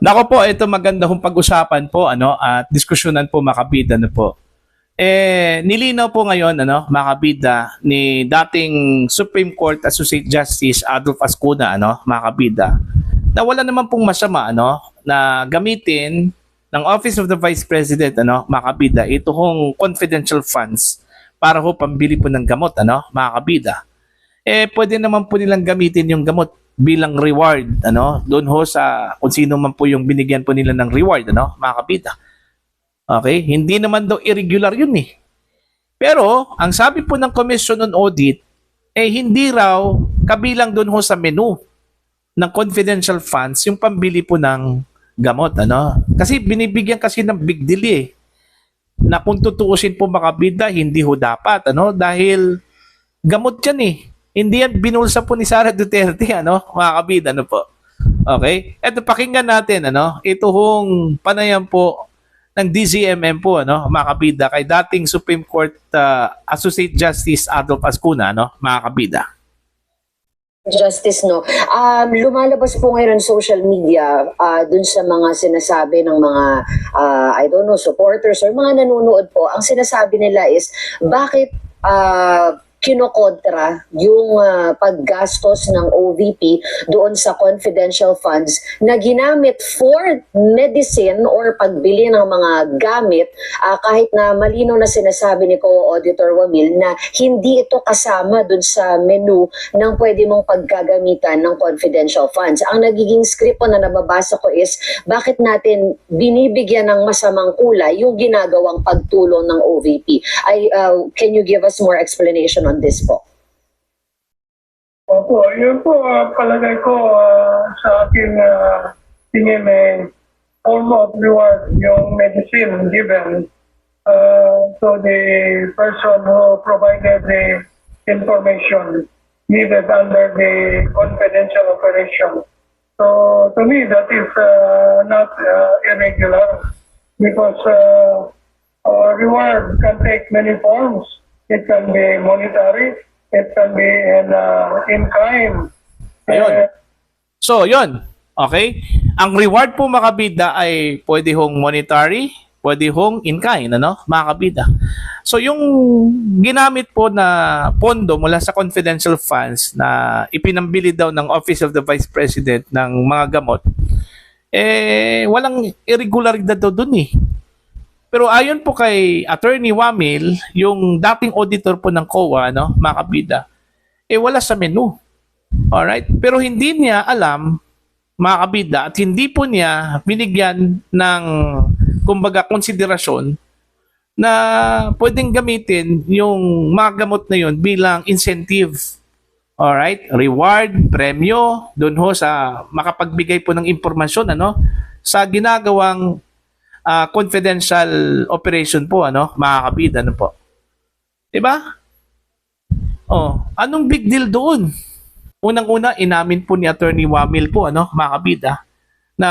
Nako po, ito maganda hong pag-usapan po at diskusyonan po makabida na po. Nilinaw po ngayon makabida ni dating Supreme Court Associate Justice Adolf Ascuna makabida na wala naman pong masama na gamitin ng Office of the Vice President makabida ito hong confidential funds para ho pambili po ng gamot makabida. Pwede naman po nilang gamitin yung gamot bilang reward doon ho sa kung sino man po yung binigyan po nila ng reward mga kabida. Okay, hindi naman daw irregular yun pero ang sabi po ng Commission on Audit hindi raw kabilang doon ho sa menu ng confidential funds yung pambili po ng gamot kasi binibigyan kasi ng big deal na kung tutuusin po makabida hindi ho dapat dahil gamot yan hindi yan binulsa po ni Sara Duterte, mga kabida, po. Okay? Ito, pakinggan natin, ito hong panayam po ng DZMM po, mga kabida, kay dating Supreme Court Associate Justice Adolf Ascuna, mga kabida. Justice, lumalabas po ngayon sa social media dun sa mga sinasabi ng mga, I don't know, supporters or mga nanonood po. Ang sinasabi nila is, bakit kinokontra yung paggastos ng OVP doon sa confidential funds na ginamit for medicine or pagbili ng mga gamit kahit na malino na sinasabi ni Co-Auditor Wamil na hindi ito kasama doon sa menu ng pwede mong pagkagamitan ng confidential funds. Ang nagiging script po na nababasa ko is bakit natin binibigyan ng masamang kulay yung ginagawang pagtulong ng OVP. Can you give us more explanation on this po? Opo, yun po palagay ko sa aking tingin form of reward yung medicine given to the person who provided the information needed under the confidential operation. So to me that is not irregular because reward can take many forms. It can be monetary, it can be in kind. Ayun. So, yun. Okay? Ang reward po makabida ay pwede hong monetary, pwede hong in kind, makabida. So, yung ginamit po na pondo mula sa confidential funds na ipinambili daw ng Office of the Vice President ng mga gamot, walang irregularidad daw dun Pero ayon po kay Attorney Wamil, yung dating auditor po ng COA, mga kabida, wala sa menu. Alright? Pero hindi niya alam, mga kabida, at hindi po niya binigyan ng, kumbaga, konsiderasyon na pwedeng gamitin yung mga gamot na yun bilang incentive. Alright? Reward, premyo, doon ho sa makapagbigay po ng impormasyon, sa ginagawang confidential operation po, mga kabida, po. Diba? Anong big deal doon? Unang-una, inamin po ni Attorney Wamil po, mga kabida, na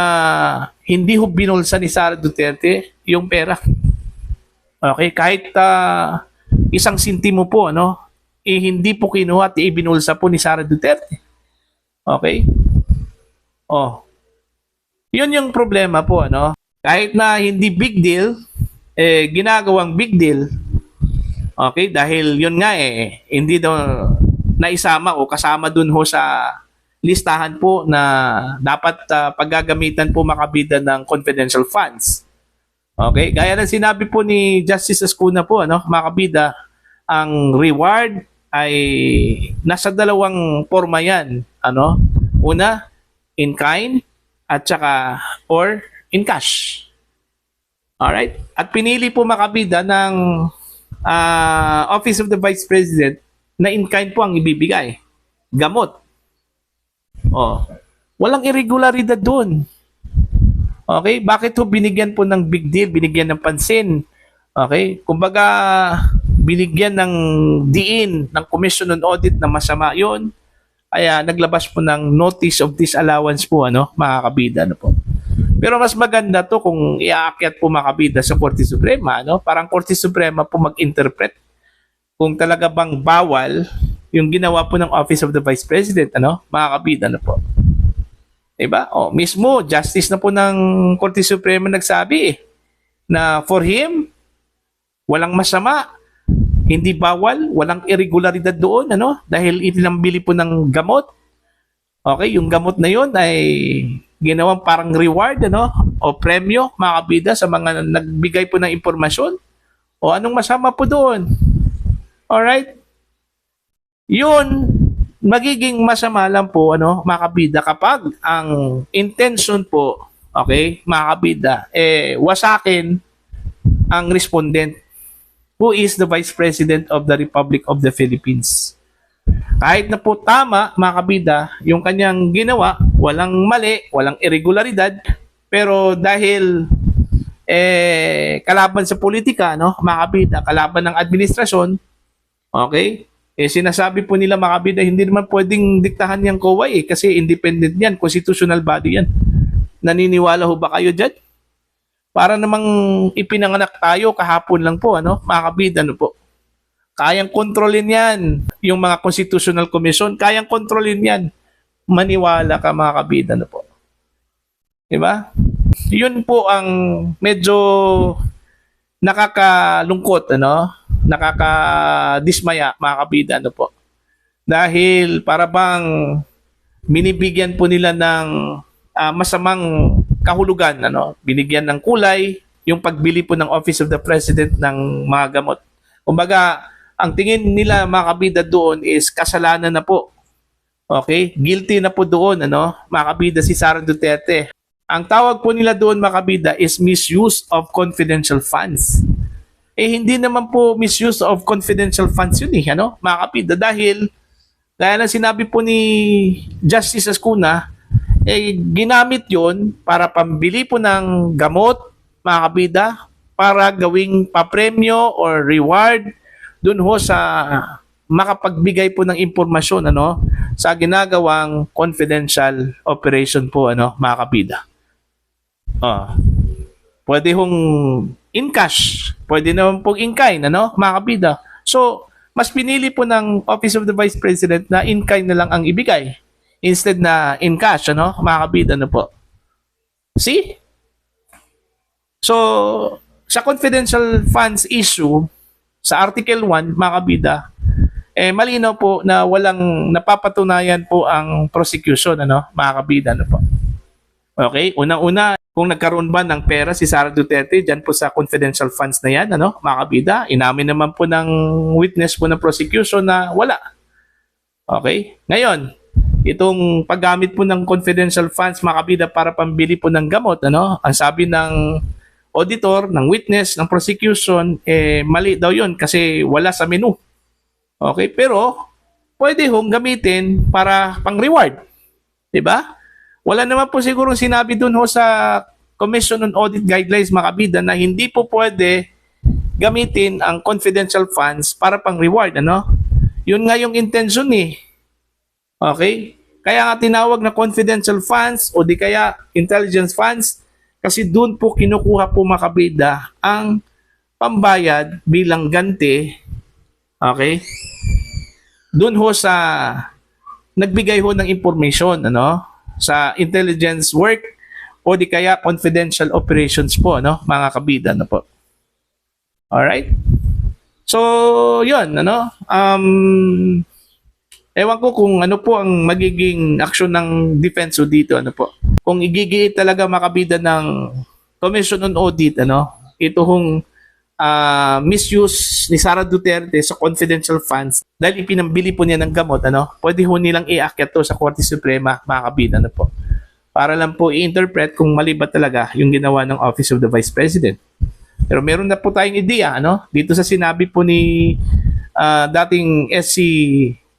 hindi ho binulsa ni Sara Duterte yung pera. Okay? Kahit isang sintimo po, hindi po kinuha at ibinulsa po ni Sara Duterte. Okay? Yun yung problema po, Kahit na hindi big deal, ginagawang big deal. Okay? Dahil yun nga hindi daw naisama o kasama dun ho sa listahan po na dapat paggagamitan po makabida ng confidential funds. Okay? Gaya ng sinabi po ni Justice Ascuna po, makabida, ang reward ay nasa dalawang forma yan. Una, in kind at saka or in cash. Alright? At pinili po makabida ng Office of the Vice President na in kind po ang ibibigay. Gamot. Walang irregularidad doon. Okay? Bakit ho binigyan po ng big deal? Binigyan ng pansin. Okay? Kumbaga, binigyan ng diin ng Commission on Audit na masama yon. Kaya naglabas po ng notice of disallowance po, mga kabida, po. Pero mas maganda to kung iaakyat po makabida sa Korte Suprema, Parang Korte Suprema po mag-interpret kung talaga bang bawal yung ginawa po ng Office of the Vice President, mga kabida, po. Diba? O, mismo, justice na po ng Korte Suprema nagsabi na for him, walang masama, hindi bawal, walang irregularidad doon, ano? Dahil itinambili po ng gamot. Okay, yung gamot na yun ay ginawang parang reward, ano? O premyo, mga kabida, sa mga nagbigay po ng impormasyon. O anong masama po doon? Alright? Yun, magiging masama lang po, ano, mga kabida, kapag ang intention po, okay, mga kabida, wasakin ang respondent who is the Vice President of the Republic of the Philippines. Kahit na po tama, mga kabida, yung kanyang ginawa, walang mali, walang irregularidad, pero dahil kalaban sa politika, no, mga kabida, kalaban ng administrasyon, okay, sinasabi po nila, mga kabida, hindi naman pwedeng diktahan yung COA kasi independent yan, constitutional body yan. Naniniwala ho ba kayo dyan? Para namang ipinanganak tayo kahapon lang po, ano, mga kabida, ano po. Kayang kontrolin yan. Yung mga Constitutional Commission, kayang kontrolin yan. Maniwala ka, mga kabida, ano po. Diba? Yun po ang medyo nakakalungkot, ano, nakakadismaya, mga kabida, ano po. Dahil para bang binibigyan po nila ng masamang kahulugan, ano, binigyan ng kulay yung pagbili po ng Office of the President ng mga gamot. Kumbaga, ang tingin nila, mga kabida, doon is kasalanan na po. Okay? Guilty na po doon, ano, mga kabida, si Sara Duterte. Ang tawag po nila doon, mga kabida, is misuse of confidential funds. Hindi naman po misuse of confidential funds yun, ano, mga kabida, dahil gaya ng sinabi po ni Justice Ascuna, ginamit yon para pambili po ng gamot, mga kabida, para gawing papremyo or reward dun ho sa makapagbigay po ng impormasyon, ano, sa ginagawang confidential operation po, ano, mga kabida. Pwede hong in cash, pwede naman pong in kind, ano, mga kabida. So, mas pinili po ng Office of the Vice President na in kind na lang ang ibigay instead na in cash, ano, mga kabida, ano po. See? So, sa confidential funds issue, sa Article 1, mga kabida, malinaw po na walang napapatunayan po ang prosecution, ano, mga kabida, ano po. Okay? Unang-una, kung nagkaroon ba ng pera si Sara Duterte dyan po sa confidential funds na yan, ano, mga kabida, inamin naman po ng witness po ng prosecution na wala. Okay? Ngayon, itong paggamit po ng confidential funds, mga kabida, para pambili po ng gamot, ano, ang sabi ng auditor, ng witness, ng prosecution, mali daw yun kasi wala sa menu. Okay? Pero, pwede hong gamitin para pang-reward. Diba? Wala naman po siguro sinabi dun ho sa Commission on Audit Guidelines, mga kabida, na hindi po pwede gamitin ang confidential funds para pang-reward, ano? Yun nga yung intention Okay? Kaya nga tinawag na confidential funds o di kaya intelligence funds kasi doon po kinukuha po, mga kabida, ang pambayad bilang ganti, okay? Doon ho sa nagbigay ho ng information, ano, sa intelligence work o di kaya confidential operations po, ano, mga kabida, ano po. Alright? So, yun, ano, ewan ko kung ano po ang magiging aksyon ng defense dito, ano po. Kung igigiit talaga, mga kabida, ng Commission on Audit, ano, ito hong misuse ni Sara Duterte sa confidential funds dahil ipinambili po niya ng gamot, ano, pwede ho nilang iakyat to sa Korte Suprema, mga kabida, ano po. Para lang po i-interpret kung mali ba talaga yung ginawa ng Office of the Vice President. Pero meron na po tayong ideya, ano, dito sa sinabi po ni dating SC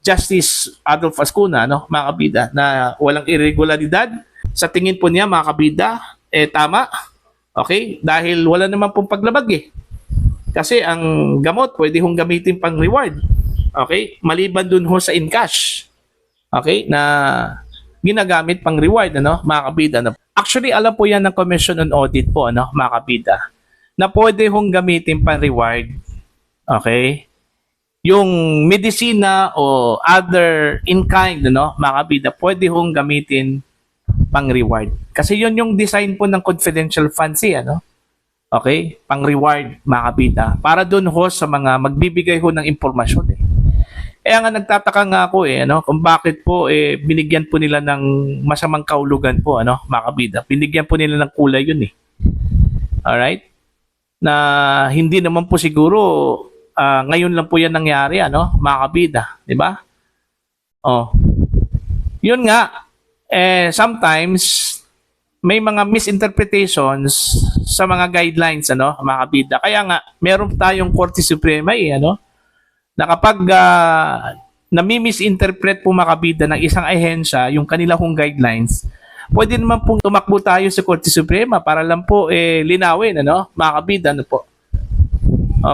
Justice Adolfo Ascuna, ano, mga kabida, na walang irregularidad. Sa tingin po niya, mga kabida, tama. Okay? Dahil wala naman pong paglabag Kasi ang gamot, pwede hong gamitin pang reward. Okay? Maliban dun ho sa in cash. Okay? Na ginagamit pang reward, ano, mga kabida. No? Actually, alam po yan ng Commission on Audit po, ano, mga kabida, na pwede hong gamitin pang reward. Okay? Yung medisina o other in kind, ano, mga kabida, pwede hong gamitin pang-reward. Kasi yun yung design po ng confidential funds ano? Okay? Pang-reward, mga kabida. Para dun ho sa mga magbibigay ho ng impormasyon Kaya nga nagtataka nga ako ano, kung bakit po binigyan po nila ng masamang kaulugan po ano, mga kabida. Binigyan po nila ng kulay yun Alright? Na hindi naman po siguro ngayon lang po yan nangyari ano, mga kabida, di ba? Yun nga, sometimes may mga misinterpretations sa mga guidelines ano, mga kabida. Kaya nga meron tayong Korte Suprema ano, na kapag nami-misinterpret po mga kabida ng isang ahensya yung kanila kong guidelines, pwede naman pong tumakbo tayo sa Korte Suprema para lang po linawin ano, mga kabida ano po.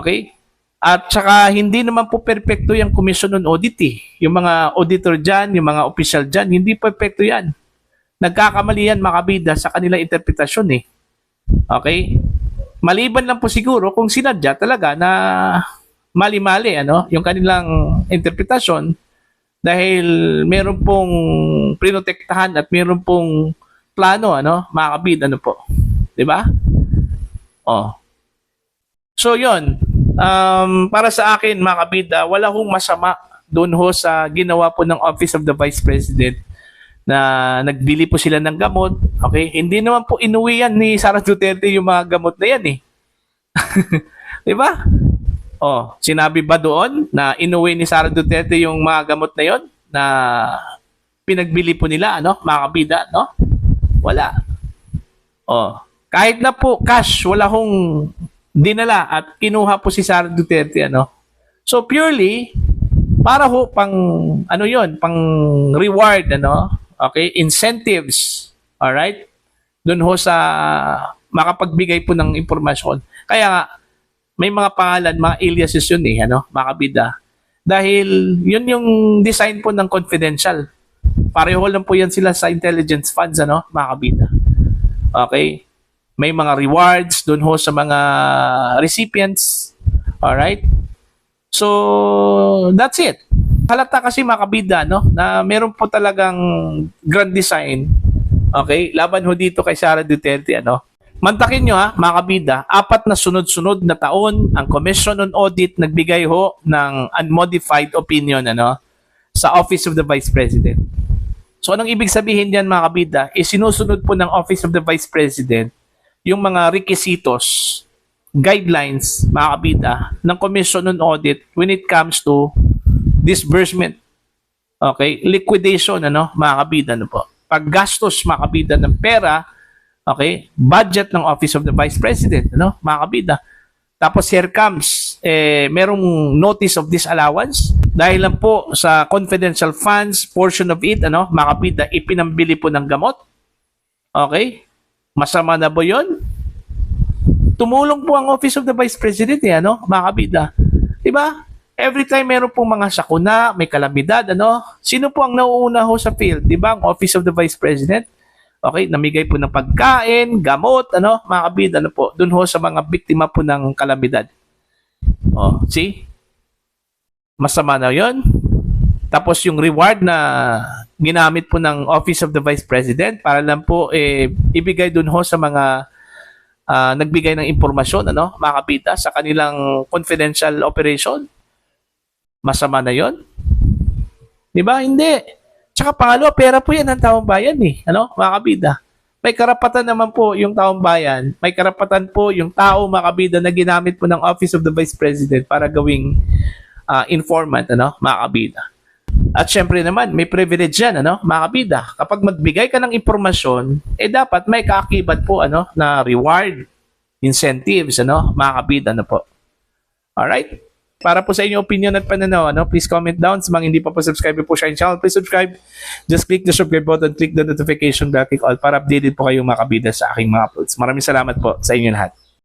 Okay? At saka hindi naman po perpekto yung Commission on Audit Yung mga auditor dyan, yung mga official dyan, hindi perpekto yan. Nagkakamali yan mga kabida sa kanilang interpretasyon Okay? Maliban lang po siguro kung sinadya talaga na mali-mali ano, yung kanilang interpretasyon dahil meron pong prinotektahan at meron pong plano ano, mga kabida ano po. 'Di ba? So 'yon. Para sa akin mga kabida, wala hong masama doon ho sa ginawa po ng Office of the Vice President na nagbili po sila ng gamot. Okay? Hindi naman po inuwi yan ni Sara Duterte yung mga gamot na yan 'Di ba? Sinabi ba doon na inuwi ni Sara Duterte yung mga gamot na yon na pinagbili po nila ano, mga kabida, no? Wala. Kahit na po cash, wala hong dinala at kinuha po si Sara Duterte ano. So purely para ho pang ano yon, pang reward ano, okay, incentives. All right? Doon ho sa makapagbigay po ng impormasyon. Kaya nga may mga pangalan, mga aliases yun ano, mga kabida. Dahil yun yung design po ng confidential. Pareho lang po yan sila sa intelligence funds ano, mga kabida. Okay? May mga rewards doon ho sa mga recipients. Alright? So, that's it. Halata kasi mga kabida, no, na meron po talagang grand design. Okay? Laban ho dito kay Sara Duterte, ano. Mantakin nyo mga kabida, 4 na sunod-sunod na taon ang Commission on Audit nagbigay ho ng unmodified opinion ano, sa Office of the Vice President. So anong ibig sabihin diyan mga kabida? Sinusunod po ng Office of the Vice President yung mga requisitos, guidelines mga kabida ng Commission on Audit when it comes to disbursement. Okay? Liquidation ano, mga kabida ano po. Paggastos mga kabida ng pera. Okay? Budget ng Office of the Vice President, ano? Mga kabida. Tapos here comes, merong notice of disallowance dahil lang po sa confidential funds, portion of it, ano? Mga kabida, ipinambili po ng gamot. Okay? Masama na ba yun? Tumulong po ang Office of the Vice President, ano? Mga kabida. Diba? Every time meron pong mga sakuna, may kalamidad, ano? Sino po ang nauuna ho sa field? Diba? Ang Office of the Vice President? Okay, namigay po ng pagkain, gamot, ano, mga kabida, ano po, dun ho sa mga biktima po ng kalamidad. See? Masama na yon. Tapos yung reward na ginamit po ng Office of the Vice President para lang po ibigay dun ho sa mga nagbigay ng impormasyon, ano, mga kabida, sa kanilang confidential operation. Masama na yon. Diba? Hindi. Tsaka pangalawa, pera po yan ng taong bayan ano, mga kabida. May karapatan naman po yung taong bayan, may karapatan po yung tao mga kabida na ginamit po ng Office of the Vice President para gawing informant, ano, mga kabida. At syempre naman, may privilege yan, ano, mga kabida. Kapag magbigay ka ng impormasyon, dapat may kaakibat po, ano, na reward, incentives, ano, mga kabida, ano po. Alright? Para po sa inyong opinion at pananaw, ano, please comment down. Sa mga hindi pa po subscribe po sa channel, please subscribe. Just click the subscribe button, click the notification bell, click all para updated po kayong mga kabida sa aking mga uploads. Maraming salamat po sa inyo lahat.